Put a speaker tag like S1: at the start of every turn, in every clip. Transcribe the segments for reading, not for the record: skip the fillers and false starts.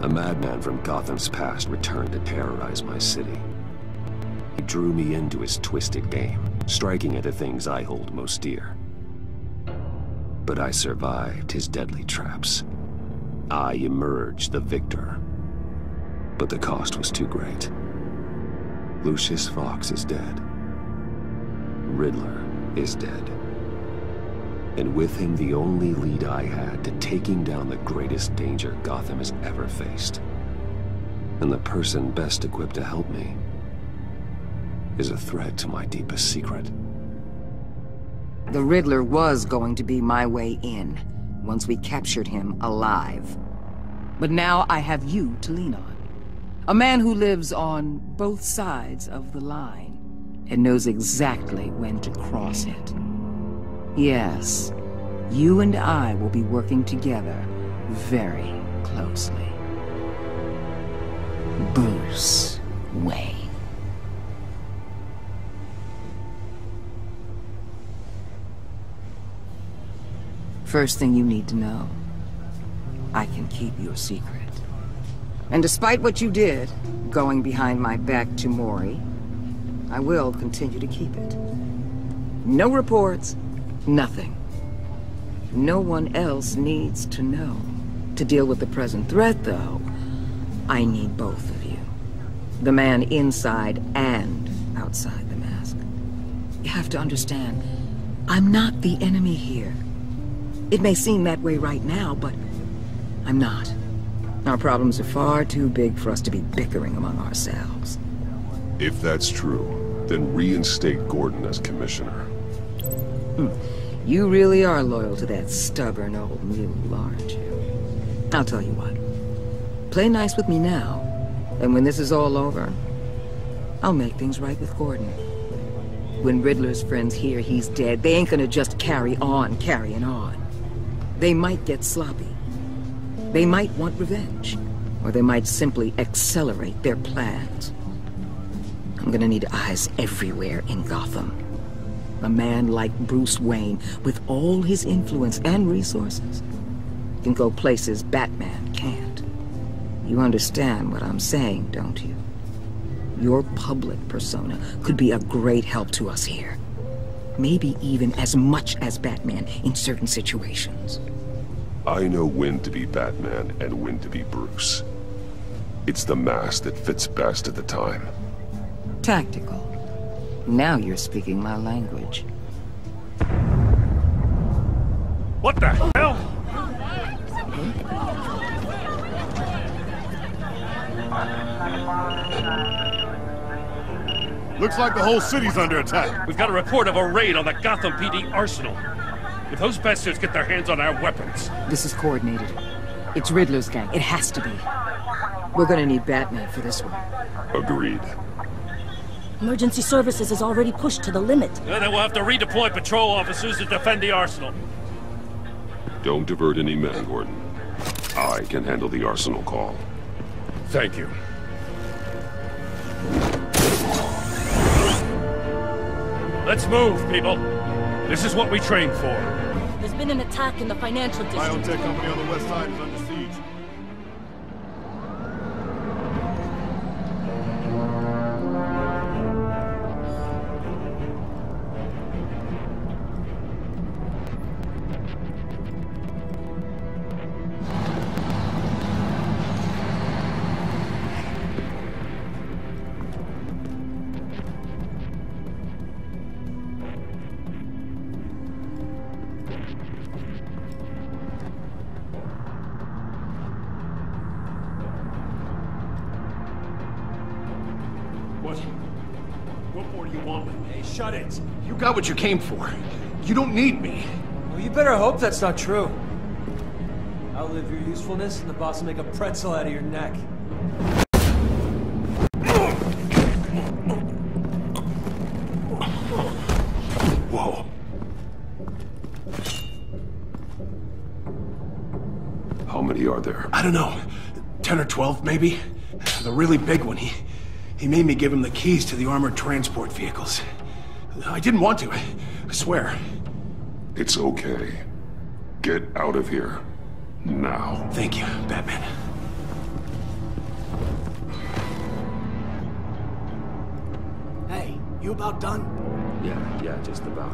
S1: A madman from Gotham's past returned to terrorize my city. He drew me into his twisted game, striking at the things I hold most dear. But I survived his deadly traps. I emerged the victor. But the cost was too great. Lucius Fox is dead. Riddler is dead. And with him, the only lead I had to taking down the greatest danger Gotham has ever faced. And the person best equipped to help me is a threat to my deepest secret.
S2: The Riddler was going to be my way in, once we captured him alive. But now I have you to lean on. A man who lives on both sides of the line, and knows exactly when to cross it. Yes, you and I will be working together very closely. Bruce Wayne. First thing you need to know, I can keep your secret. And despite what you did, going behind my back to Mori, I will continue to keep it. No reports, nothing. No one else needs to know. To deal with the present threat, though, I need both of you. The man inside and outside the mask. You have to understand, I'm not the enemy here. It may seem that way right now, but I'm not. Our problems are far too big for us to be bickering among ourselves.
S3: If that's true, then reinstate Gordon as commissioner.
S2: You really are loyal to that stubborn old mule, aren't you? I'll tell you what. Play nice with me now, and when this is all over, I'll make things right with Gordon. When Riddler's friends hear he's dead, they ain't gonna just carry on carrying on. They might get sloppy. They might want revenge, or they might simply accelerate their plans. I'm gonna need eyes everywhere in Gotham. A man like Bruce Wayne, with all his influence and resources, can go places Batman can't. You understand what I'm saying, don't you? Your public persona could be a great help to us here. Maybe even as much as Batman in certain situations.
S3: I know when to be Batman and when to be Bruce. It's the mask that fits best at the time.
S2: Tactical. Now you're speaking my language.
S4: What the hell?
S5: Looks like the whole city's under attack.
S4: We've got a report of a raid on the Gotham PD arsenal. If those bastards get their hands on our weapons...
S2: This is coordinated. It's Riddler's gang. It has to be. We're gonna need Batman for this one.
S3: Agreed.
S6: Emergency services is already pushed to the limit.
S4: Then we'll have to redeploy patrol officers to defend the arsenal.
S3: Don't divert any men, Gordon. I can handle the arsenal call.
S4: Thank you. Let's move, people. This is what we trained for.
S6: There's been an attack in the financial district.
S5: Biotech company on the west side is under siege.
S4: What more do you want with me?
S7: Hey, shut it. You got what you came for. You don't need me.
S8: Well, you better hope that's not true. Outlive your usefulness, and the boss will make a pretzel out of your neck.
S3: Whoa. How many are there?
S7: I don't know. 10 or 12, maybe? The really big one, he made me give him the keys to the armored transport vehicles. I didn't want to, I swear.
S3: It's okay. Get out of here. Now.
S7: Thank you, Batman. You about done?
S1: Yeah, just about.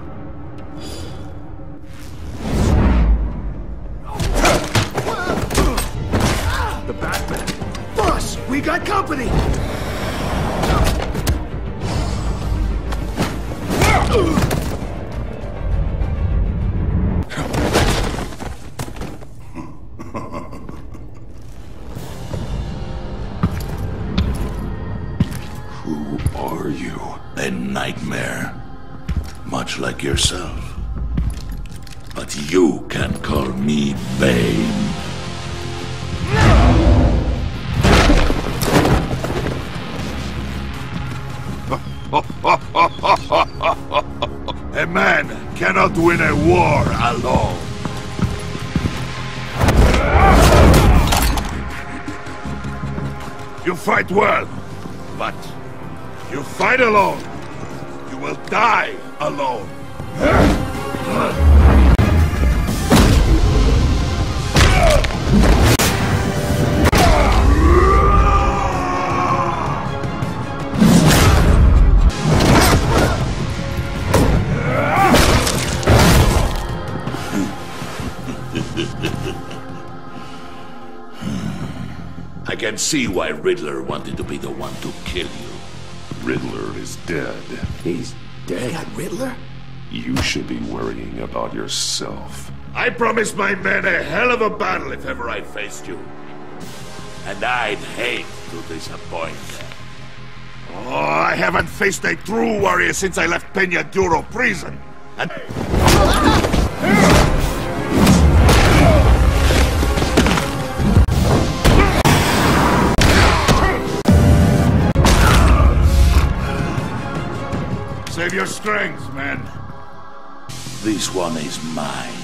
S1: The Batman!
S7: Boss, we got company!
S3: Who are you?
S9: A nightmare. Much like yourself. But you can call me Bane. A man cannot win a war alone. You fight well, but you fight alone. You will die alone. I can see why Riddler wanted to be the one to kill you.
S3: Riddler is dead.
S1: He's dead.
S7: That Riddler?
S3: You should be worrying about yourself.
S9: I promised my men a hell of a battle if ever I faced you. And I'd hate to disappoint them. Oh, I haven't faced a true warrior since I left Peña Duro prison. And... Save your strength, man. This one is mine.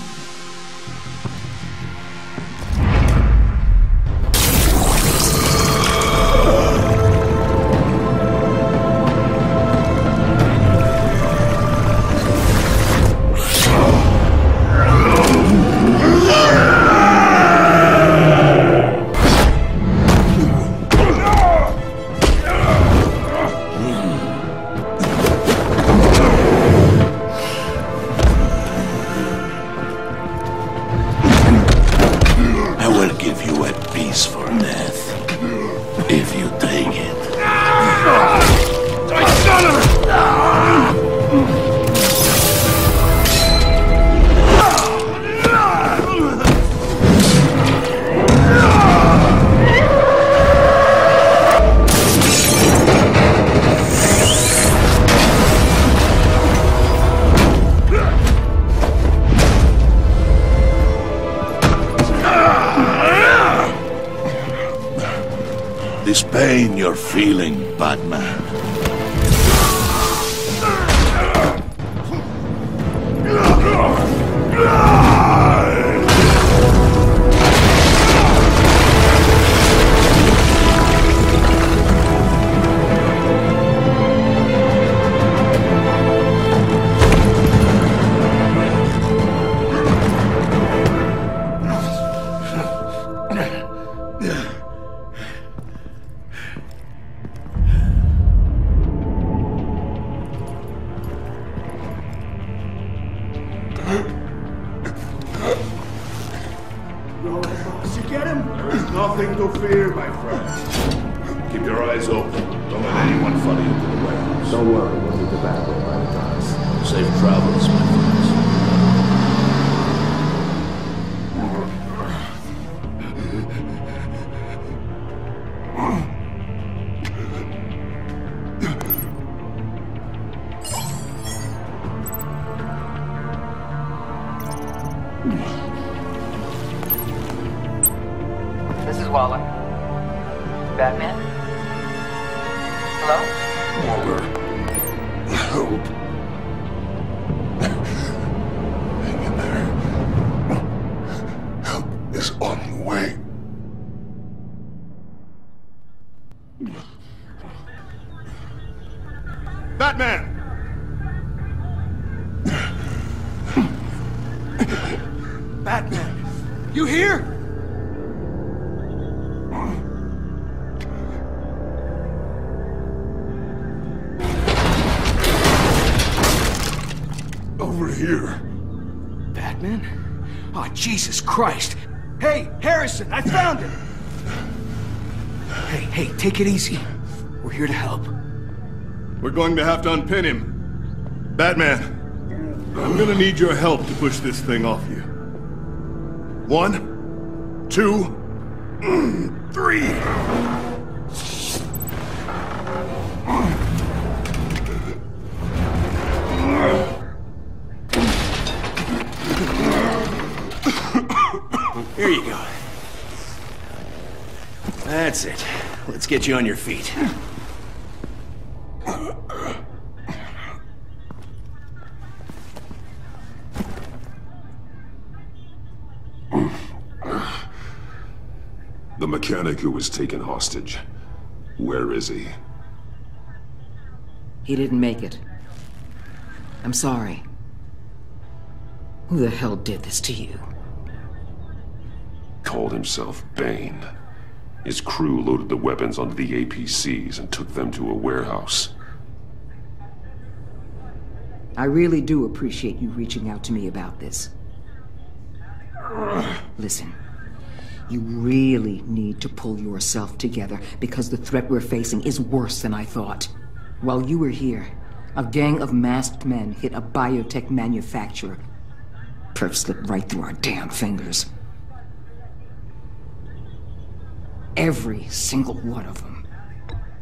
S9: This pain you're feeling, Batman. Nothing to fear, my friend. Keep your eyes open. Don't let anyone follow you to the warehouse.
S1: Don't worry, we'll meet the Batman by the docks.
S9: Safe travels, my friends.
S2: This is Waller. Batman? Hello?
S3: Waller. Help. Hang in there. Help is on the way.
S5: Batman!
S7: Batman, you here? Oh, Jesus Christ! Hey, Harrison, I found him! Hey, take it easy. We're here to help.
S5: We're going to have to unpin him. Batman, I'm gonna need your help to push this thing off you. 1, 2, 3.
S7: Here you go. That's it. Let's get you on your feet.
S3: The mechanic who was taken hostage. Where is he?
S2: He didn't make it. I'm sorry. Who the hell did this to you?
S3: Called himself Bane. His crew loaded the weapons onto the APCs and took them to a warehouse.
S2: I really do appreciate you reaching out to me about this. Listen, you really need to pull yourself together because the threat we're facing is worse than I thought. While you were here, a gang of masked men hit a biotech manufacturer. Perf slipped right through our damn fingers. Every single one of them.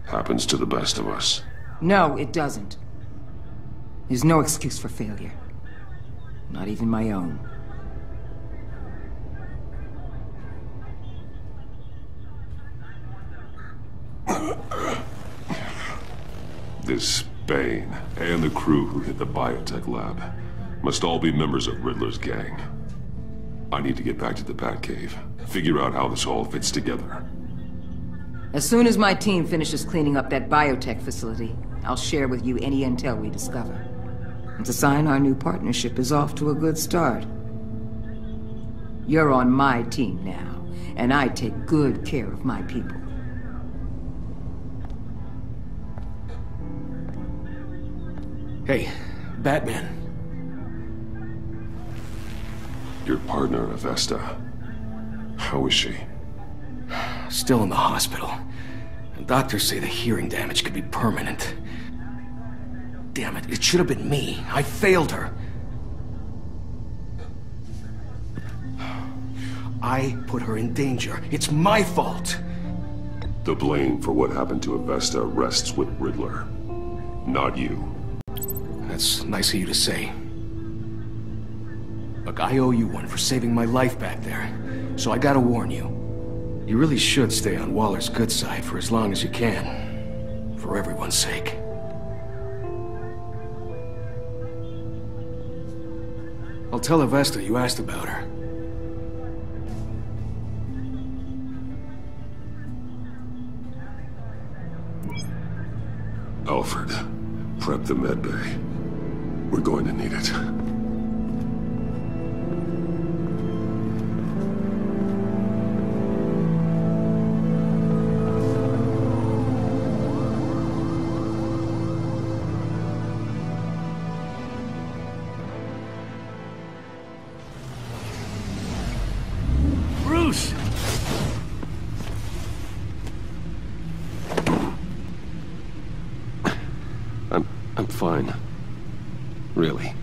S3: Happens to the best of us.
S2: No, it doesn't. There's no excuse for failure. Not even my own.
S3: This Bane and the crew who hit the biotech lab must all be members of Riddler's gang. I need to get back to the Batcave, figure out how this all fits together.
S2: As soon as my team finishes cleaning up that biotech facility, I'll share with you any intel we discover. It's a sign our new partnership is off to a good start. You're on my team now, and I take good care of my people.
S7: Hey, Batman.
S3: Your partner, Avesta. How is she?
S7: Still in the hospital. Doctors say the hearing damage could be permanent. Damn it, it should have been me. I failed her. I put her in danger. It's my fault.
S3: The blame for what happened to Avesta rests with Riddler, not you.
S7: That's nice of you to say. Look, I owe you one for saving my life back there, so I gotta warn you. You really should stay on Waller's good side for as long as you can. For everyone's sake. I'll tell Avesta you asked about her.
S3: Alfred, prep the medbay. We're going to need it.
S4: Bruce!
S1: I'm fine. Really.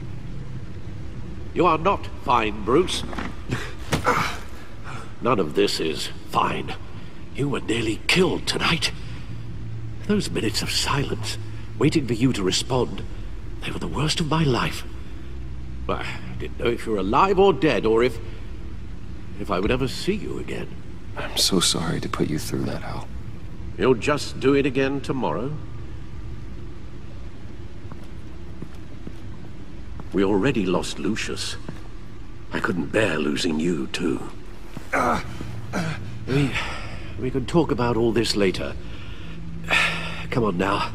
S10: You are not fine, Bruce. None of this is fine. You were nearly killed tonight. Those minutes of silence, waiting for you to respond, they were the worst of my life. I didn't know if you were alive or dead, or if I would ever see you again.
S1: I'm so sorry to put you through that, Al.
S10: You'll just do it again tomorrow? We already lost Lucius. I couldn't bear losing you, too. We can talk about all this later. Come on now.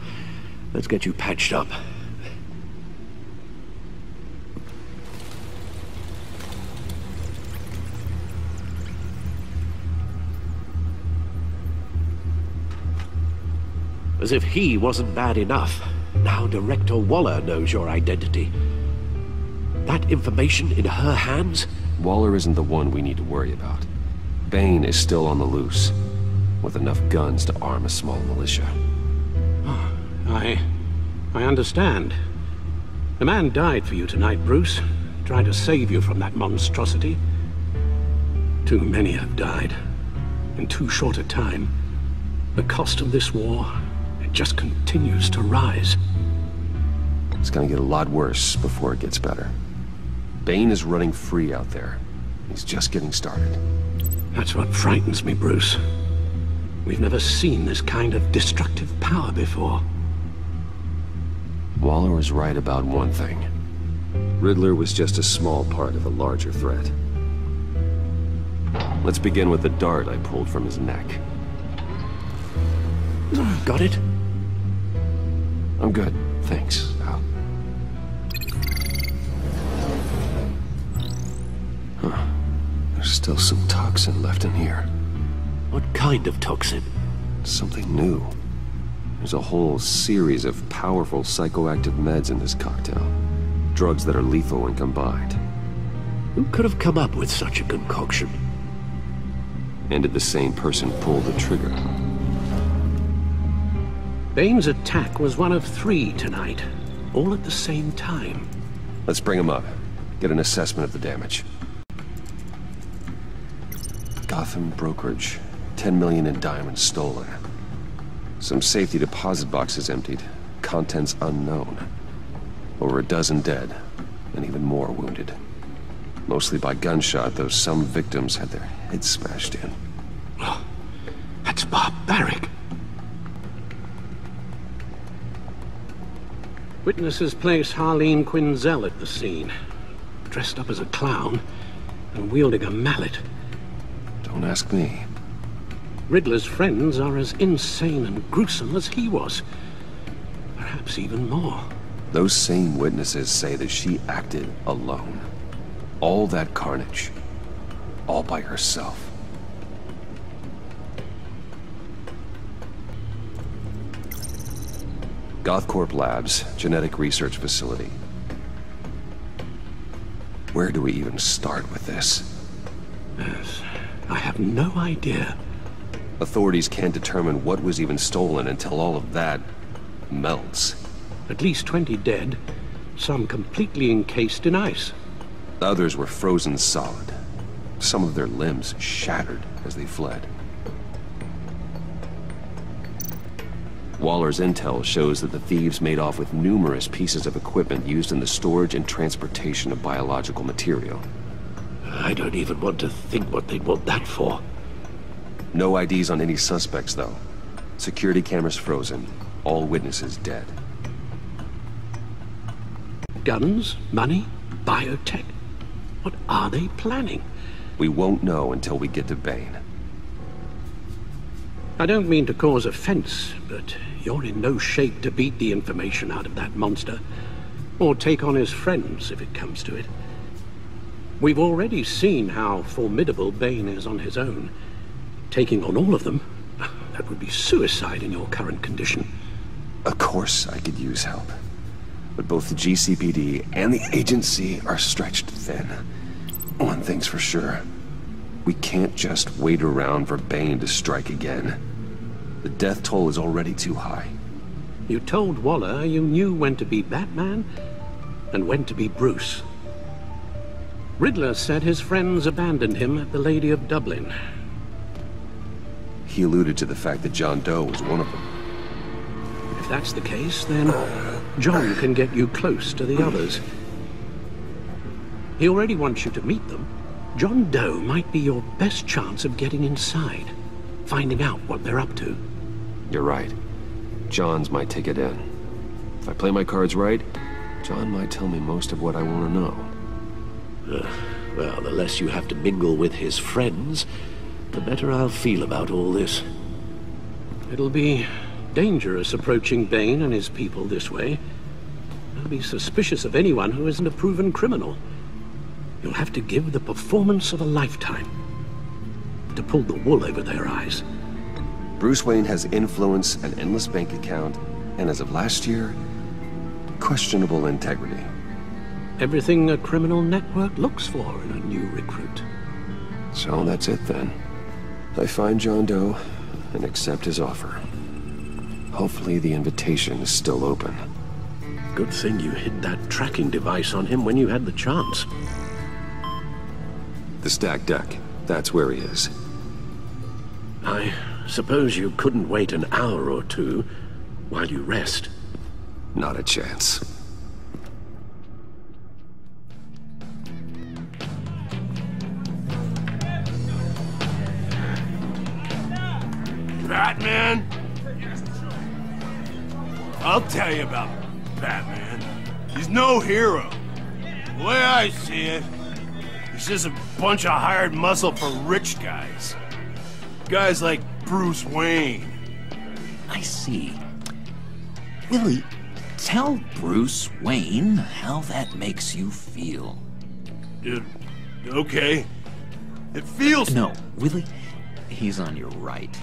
S10: Let's get you patched up. As if he wasn't bad enough, now Director Waller knows your identity. That information in her hands
S1: Waller isn't the one we need to worry about. Bane is still on the loose, with enough guns to arm a small militia.
S10: I understand. The man died for you tonight, Bruce. Tried to save you from that monstrosity. Too many have died. In too short a time. The cost of this war, it just continues to rise.
S1: It's gonna get a lot worse before it gets better. Bane is running free out there. He's just getting started.
S10: That's what frightens me, Bruce. We've never seen this kind of destructive power before.
S1: Waller was right about one thing. Riddler was just a small part of a larger threat. Let's begin with the dart I pulled from his neck.
S10: Got it?
S1: I'm good, thanks, Al. Huh. There's still some toxin left in here.
S10: What kind of toxin?
S1: Something new. There's a whole series of powerful psychoactive meds in this cocktail. Drugs that are lethal when combined.
S10: Who could have come up with such a concoction?
S1: And did the same person pull the trigger?
S10: Bane's attack was one of 3 tonight, all at the same time.
S1: Let's bring him up. Get an assessment of the damage. Gotham brokerage. 10 million in diamonds stolen. Some safety deposit boxes emptied. Contents unknown. Over a dozen dead, and even more wounded. Mostly by gunshot, though some victims had their heads smashed in.
S10: Oh, that's barbaric. Witnesses place Harleen Quinzel at the scene, dressed up as a clown and wielding a mallet.
S1: Don't ask me.
S10: Riddler's friends are as insane and gruesome as he was. Perhaps even more.
S1: Those same witnesses say that she acted alone. All that carnage. All by herself. Gothcorp Labs, genetic research facility. Where do we even start with this?
S10: Yes, I have no idea.
S1: Authorities can't determine what was even stolen until all of that melts.
S10: At least 20 dead, some completely encased in ice.
S1: Others were frozen solid. Some of their limbs shattered as they fled. Waller's intel shows that the thieves made off with numerous pieces of equipment used in the storage and transportation of biological material.
S10: I don't even want to think what they'd want that for.
S1: No IDs on any suspects, though. Security cameras frozen. All witnesses dead.
S10: Guns, money, biotech. What are they planning?
S1: We won't know until we get to Bane.
S10: I don't mean to cause offense, but you're in no shape to beat the information out of that monster, or take on his friends if it comes to it. We've already seen how formidable Bane is on his own. Taking on all of them, that would be suicide in your current condition.
S1: Of course I could use help. But both the GCPD and the agency are stretched thin. One thing's for sure. We can't just wait around for Bane to strike again. The death toll is already too high.
S10: You told Waller you knew when to be Batman and when to be Bruce. Riddler said his friends abandoned him at the Lady of Dublin.
S1: He alluded to the fact that John Doe was one of them.
S10: If that's the case, then John can get you close to the others. He already wants you to meet them. John Doe might be your best chance of getting inside, finding out what they're up to.
S1: You're right. John's my ticket in. If I play my cards right, John might tell me most of what I want to know.
S10: Well, the less you have to mingle with his friends, the better I'll feel about all this. It'll be dangerous approaching Bane and his people this way. They'll be suspicious of anyone who isn't a proven criminal. You'll have to give the performance of a lifetime to pull the wool over their eyes.
S1: Bruce Wayne has influence, an endless bank account, and as of last year, questionable integrity.
S10: Everything a criminal network looks for in a new recruit.
S1: So that's it then. I find John Doe and accept his offer. Hopefully the invitation is still open.
S10: Good thing you hid that tracking device on him when you had the chance.
S1: The stacked deck, that's where he is.
S10: I suppose you couldn't wait an hour or two while you rest.
S1: Not a chance.
S7: Batman? I'll tell you about Batman. He's no hero. The way I see it, he's just a bunch of hired muscle for rich guys. Guys like Bruce Wayne.
S11: I see. Willie, tell Bruce Wayne how that makes you feel.
S7: Okay. It feels...
S11: No, Willie, he's on your right.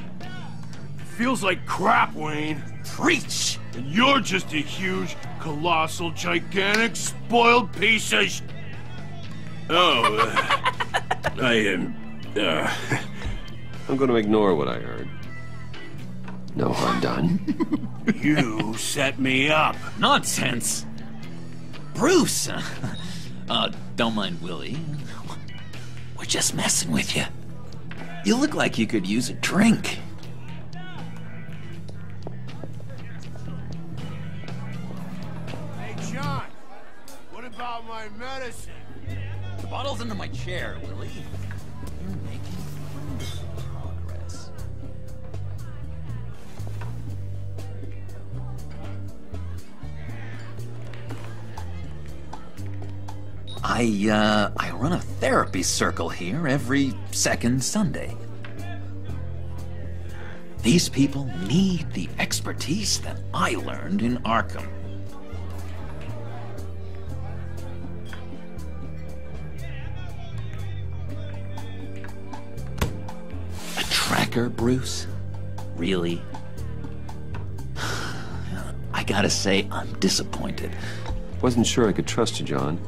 S7: Feels like crap, Wayne.
S11: Preach!
S7: And you're just a huge, colossal, gigantic, spoiled piece of
S1: I'm gonna ignore what I heard. No harm done.
S7: You set me up.
S11: Nonsense! Bruce! Don't mind Willie. We're just messing with you. You look like you could use a drink.
S7: Hey, John. What about my medicine?
S11: The bottle's under my chair, Willie. You're making wonderful progress. I run a therapy circle here every second Sunday. These people need the expertise that I learned in Arkham. A tracker, Bruce? Really? I gotta say, I'm disappointed.
S1: Wasn't sure I could trust you, John.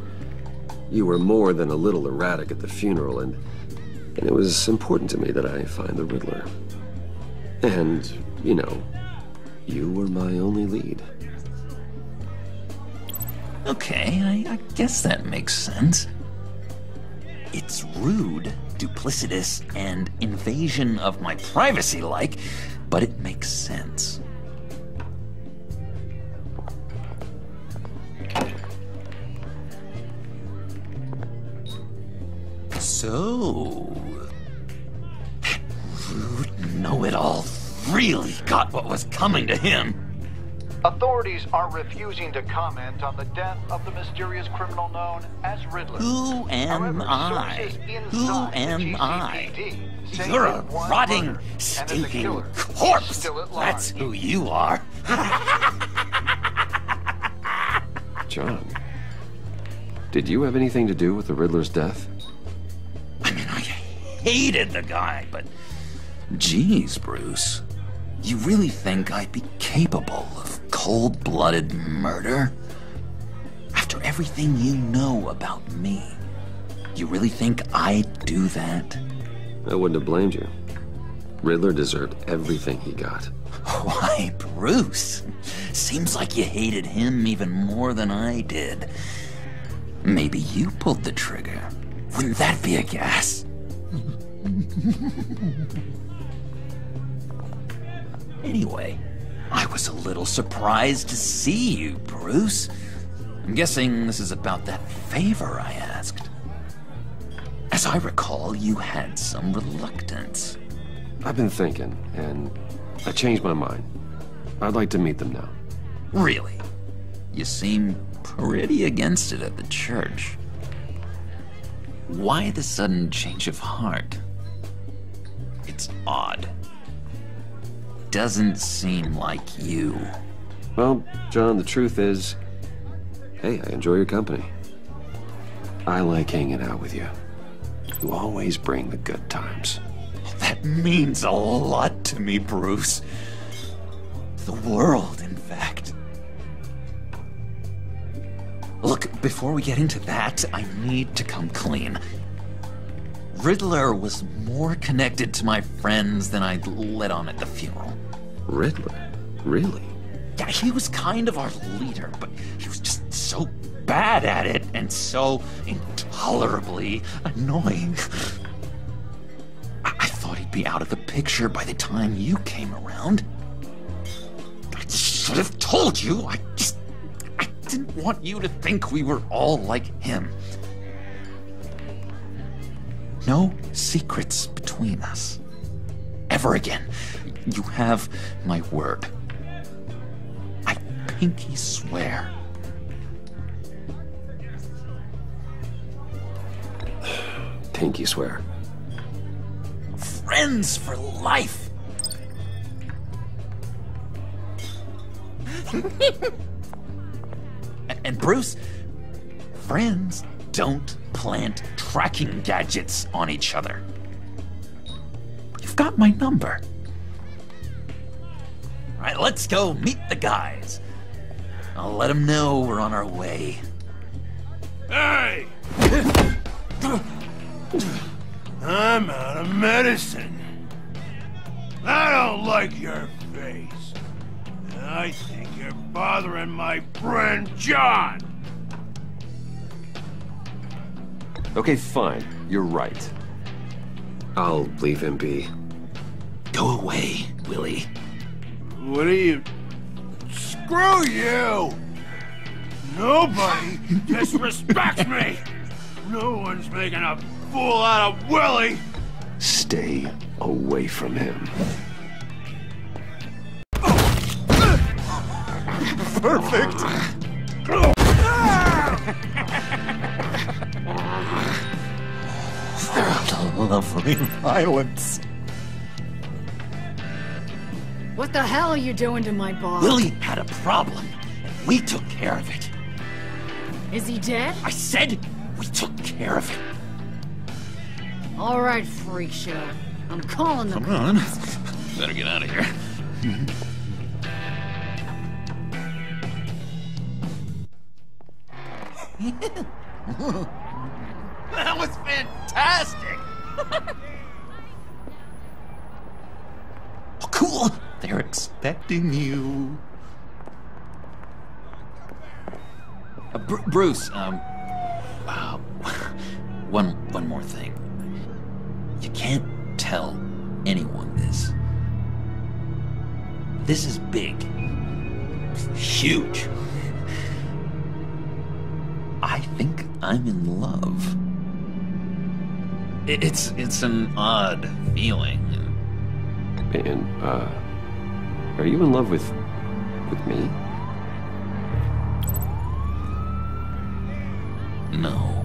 S1: You were more than a little erratic at the funeral, and it was important to me that I find the Riddler. And, you know, you were my only lead.
S11: Okay, I guess that makes sense. It's rude, duplicitous, and invasion of my privacy-like, but it makes sense. So, that rude know-it-all really got what was coming to him.
S12: Authorities are refusing to comment on the death of the mysterious criminal known as Riddler.
S11: Who am I? Who am I?
S12: say
S11: You're a
S12: that one
S11: rotting,
S12: murder, and as a
S11: stinking
S12: killer,
S11: corpse.
S12: still at large.
S11: That's who you are.
S1: John, did you have anything to do with the Riddler's death?
S11: I mean, I hated the guy, but... Geez, Bruce. You really think I'd be capable of cold-blooded murder? After everything you know about me, you really think I'd do that?
S1: I wouldn't have blamed you. Riddler deserved everything he got.
S11: Why, Bruce? Seems like you hated him even more than I did. Maybe you pulled the trigger. Wouldn't that be a gas? Anyway, I was a little surprised to see you, Bruce. I'm guessing this is about that favor I asked. As I recall, you had some reluctance.
S1: I've been thinking, and I changed my mind. I'd like to meet them now.
S11: Really? You seem pretty against it at the church. Why the sudden change of heart? It's odd. Doesn't seem like you.
S1: Well, John, the truth is, hey, I enjoy your company. I like hanging out with you. You always bring the good times.
S11: That means a lot to me, Bruce. The world, in fact. Look, before we get into that, I need to come clean. Riddler was more connected to my friends than I'd let on at the funeral.
S1: Riddler? Really?
S11: Yeah, he was kind of our leader, but he was just so bad at it and so intolerably annoying. I thought he'd be out of the picture by the time you came around. I should have told you. I didn't want you to think we were all like him. No secrets between us. Ever again. You have my word. I pinky swear.
S1: Pinky swear.
S11: Friends for life. And Bruce, friends don't plant tracking gadgets on each other. You've got my number. All right, let's go meet the guys. I'll let them know we're on our way.
S7: Hey! I'm out of medicine. I don't like your face. And I think you're bothering my friend John.
S1: Okay, fine. You're right. I'll leave him be.
S11: Go away, Willie.
S7: What are you... Screw you! Nobody disrespects me! No one's making a fool out of Willie!
S1: Stay away from him.
S5: Perfect!
S11: Lovely violence.
S13: What the hell are you doing to my boss?
S11: Willie had a problem, and we took care of it.
S13: Is he dead?
S11: I said we took care of it.
S13: All right, freak show. I'm calling the
S11: Come on. Better get out of here. That was fantastic! Oh, cool! They're expecting you. Bruce, one more thing. You can't tell anyone this. This is big. Huge. I think I'm in love. It's an odd feeling.
S1: And, are you in love with me?
S11: No.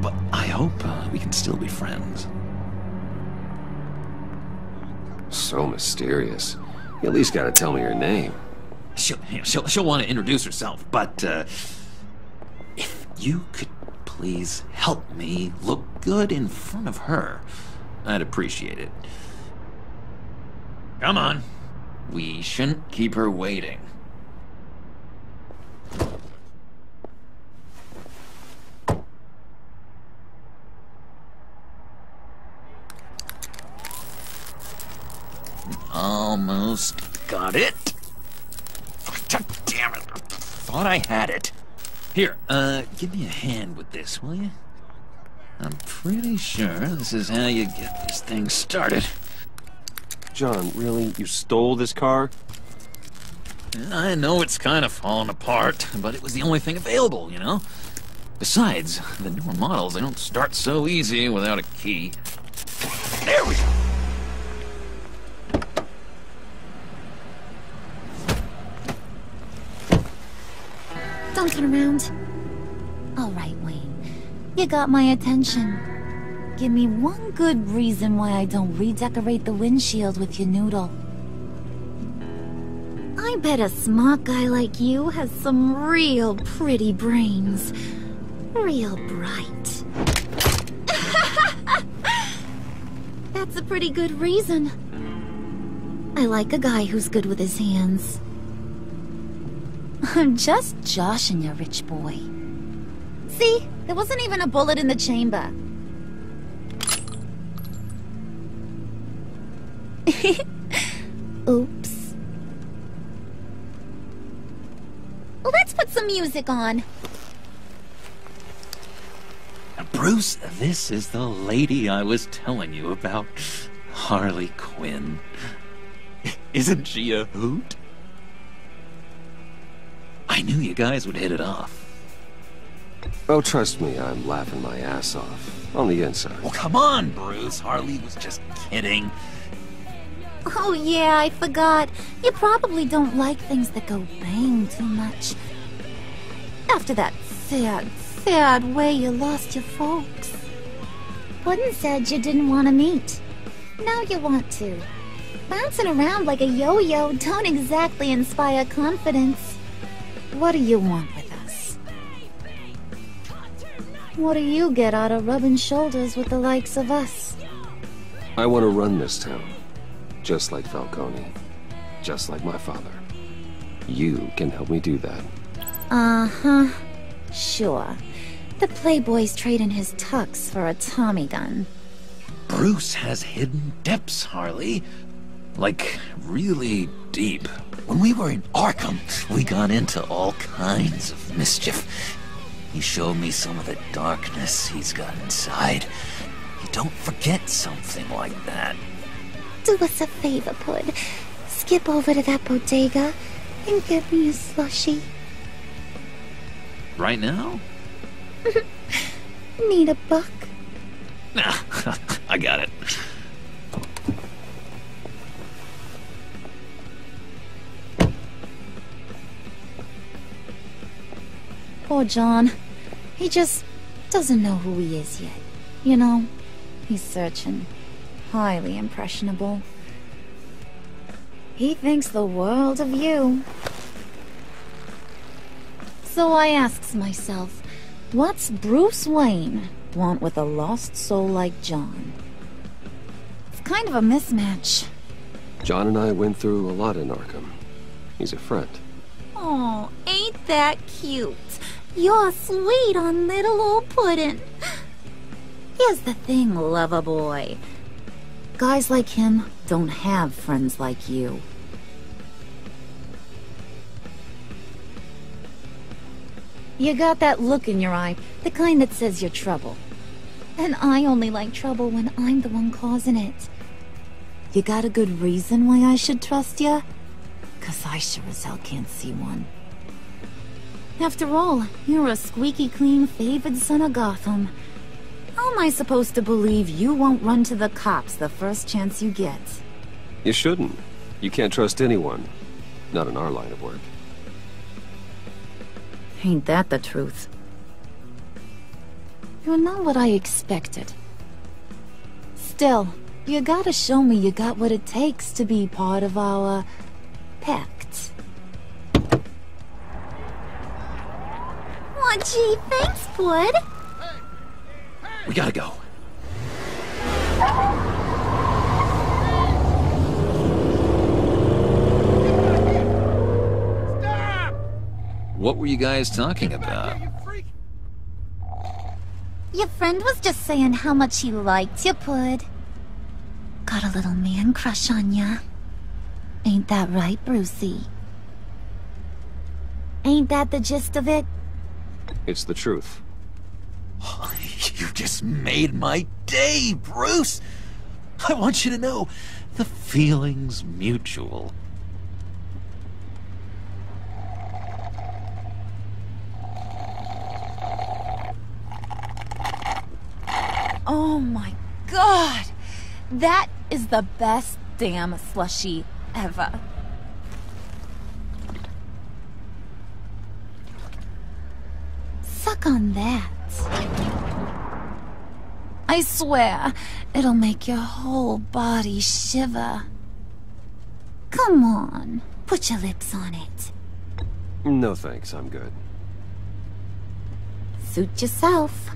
S11: But I hope we can still be friends.
S1: So mysterious. You at least gotta tell me her name.
S11: She'll want to introduce herself, but if you could please help me look good in front of her, I'd appreciate it. Come on. We shouldn't keep her waiting. Almost got it. God damn it. Thought I had it. Here, give me a hand with this, will you? I'm pretty sure this is how you get this thing started.
S1: John, really? You stole this car?
S11: I know it's kind of falling apart, but it was the only thing available, you know? Besides, the newer models, they don't start so easy without a key. There we go!
S14: Don't turn around. All right, Wayne. You got my attention. Give me one good reason why I don't redecorate the windshield with your noodle. I bet a smart guy like you has some real pretty brains. Real bright. That's a pretty good reason. I like a guy who's good with his hands. I'm just joshing you, rich boy. See? There wasn't even a bullet in the chamber. Oops. Let's put some music on.
S11: Bruce, this is the lady I was telling you about. Harley Quinn. Isn't she a hoot? I knew you guys would hit it off.
S1: Oh, trust me, I'm laughing my ass off. On the inside.
S11: Well, come on, Bruce. Harley was just kidding.
S14: Oh yeah, I forgot. You probably don't like things that go bang too much. After that sad way you lost your folks. Puddin' said you didn't want to meet. Now you want to. Bouncing around like a yo-yo don't exactly inspire confidence. What do you want with us? What do you get out of rubbing shoulders with the likes of us?
S1: I want to run this town. Just like Falcone. Just like my father. You can help me do that.
S14: Uh-huh. Sure. The Playboy's trading his tux for a Tommy gun.
S11: Bruce has hidden depths, Harley. Like, really deep. When we were in Arkham, we got into all kinds of mischief. He showed me some of the darkness he's got inside. You don't forget something like that.
S14: Do us a favor, Pud. Skip over to that bodega and get me a slushie.
S11: Right now?
S14: Need a buck?
S11: Nah, I got it.
S14: Poor John. He just doesn't know who he is yet. You know, he's searching. Highly impressionable. He thinks the world of you. So I asks myself, what's Bruce Wayne want with a lost soul like John? It's kind of a mismatch.
S1: John and I went through a lot in Arkham. He's a friend.
S14: Oh, ain't that cute? You're sweet on little old Puddin'. Here's the thing, lover boy. Guys like him don't have friends like you. You got that look in your eye, the kind that says you're trouble. And I only like trouble when I'm the one causing it. You got a good reason why I should trust you? 'Cause I sure as hell can't see one. After all, you're a squeaky clean favored son of Gotham. How am I supposed to believe you won't run to the cops the first chance you get?
S1: You shouldn't. You can't trust anyone. Not in our line of work.
S14: Ain't that the truth? You're not what I expected. Still, you gotta show me you got what it takes to be part of our pact. Aw, gee, thanks, Bud.
S11: We gotta go. What were you guys talking about?
S14: Your friend was just saying how much he liked you, Pud. Got a little man crush on ya. Ain't that right, Brucey? Ain't that the gist of it?
S1: It's the truth.
S11: You just made my day, Bruce! I want you to know, the feeling's mutual.
S14: Oh my god! That is the best damn slushie ever. Suck on that. I swear, it'll make your whole body shiver. Come on, put your lips on it.
S1: No thanks, I'm good.
S14: Suit yourself.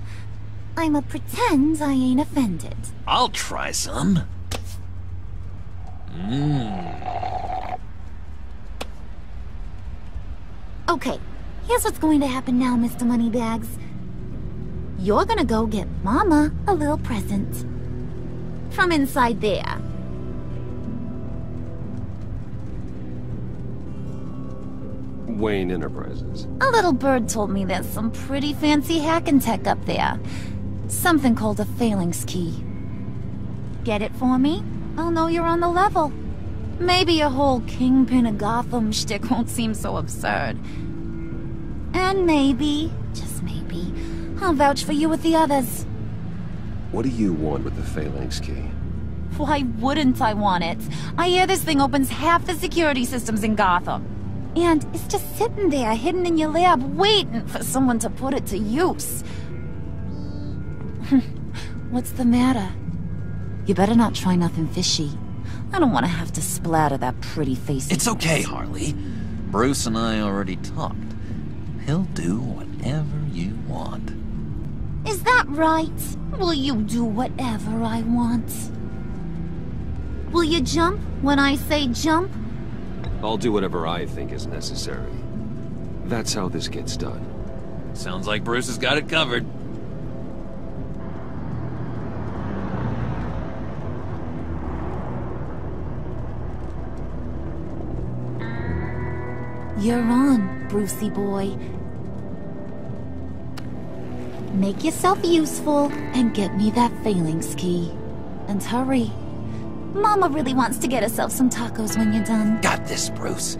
S14: I'ma pretend I ain't offended.
S11: I'll try some.
S14: Okay, here's what's going to happen now, Mr. Moneybags. You're gonna go get Mama a little present. From inside there.
S15: Wayne Enterprises.
S14: A little bird told me there's some pretty fancy hacking tech up there. Something called a phalanx key. Get it for me? I'll know you're on the level. Maybe your whole Kingpin of Gotham shtick won't seem so absurd. And maybe, just maybe, I'll vouch for you with the others.
S15: What do you want with the phalanx key?
S14: Why wouldn't I want it? I hear this thing opens half the security systems in Gotham. And it's just sitting there, hidden in your lab, waiting for someone to put it to use. What's the matter? You better not try nothing fishy. I don't want to have to splatter that pretty face.
S11: It's okay, Harley. Bruce and I already talked. He'll do whatever you want.
S14: Is that right? Will you do whatever I want? Will you jump when I say jump?
S15: I'll do whatever I think is necessary. That's how this gets done.
S11: Sounds like Bruce has got it covered.
S14: You're on, Brucey boy. Make yourself useful and get me that phalanx key. And hurry. Mama really wants to get herself some tacos when you're done.
S11: Got this, Bruce.